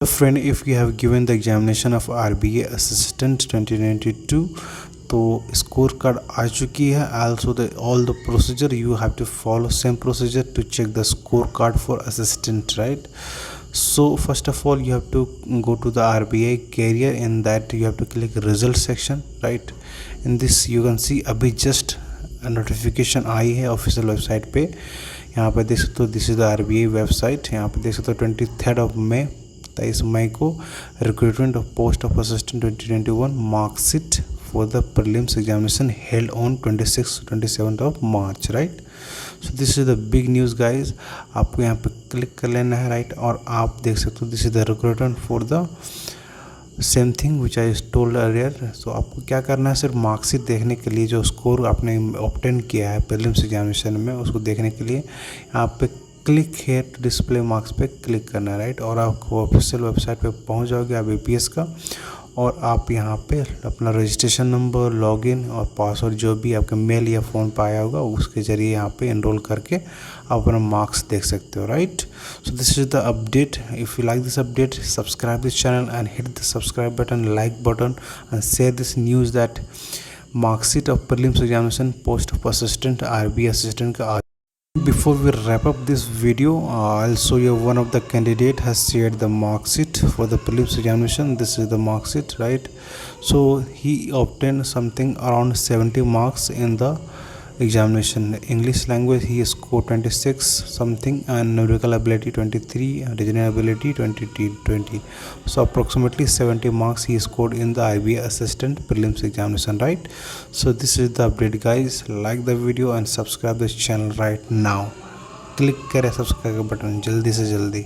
Friend, if you have given the examination of RBI Assistant 2022, तो score card आ चुकी है. Also the all the procedure you have to follow same procedure to check the score card for assistant, right? So first of all you have to go to the RBI career. In that you have to click result section, right? In this you can see अभी just notification आई है official website पे. यहाँ पे देख सकते हो this is the RBI website. यहाँ पे देख सकते हो 23 मई 23 मई को recruitment of post of assistant 2021 marksheet for the prelims examination held on 26-27 March, right? So this is the big news guys. आपको यहाँ पे क्लिक कर लेना है, राइट? और आप देख सकते हो this is the recruitment for the same thing which I told earlier. So आपको क्या करना है, सिर्फ मार्कशीट देखने के लिए जो स्कोर आपने ऑब्टेन किया है प्रीलिम्स एग्जामिनेशन में उसको देखने के लिए यहाँ पे click here to display marks पे क्लिक करना है, राइट? और आपको ऑफिशियल वेबसाइट पे पहुंच जाओगे आप APS का. और आप यहाँ पे अपना रजिस्ट्रेशन नंबर, लॉगिन और पासवर्ड जो भी आपके मेल या फ़ोन पे आया होगा उसके ज़रिए यहाँ पे एनरोल करके आप अपना मार्क्स देख सकते हो, right? So this is the update. If you like this update, subscribe this channel and hit the subscribe button, like button and share this news that marksheet of prelims examination post of assistant RBI assistant का. Before we wrap up this video, I'll show you one of the candidate has shared the mark sheet for the prelims examination. This is the mark sheet, right? So he obtained something around 70 marks in the examination. English language he scored 26 something and numerical ability 23, reasoning ability 20. So approximately 70 marks he scored in the RBI Assistant Prelims examination, right? So this is the update guys. Like the video and subscribe this channel right now. Click करें subscribe button जल्दी से जल्दी.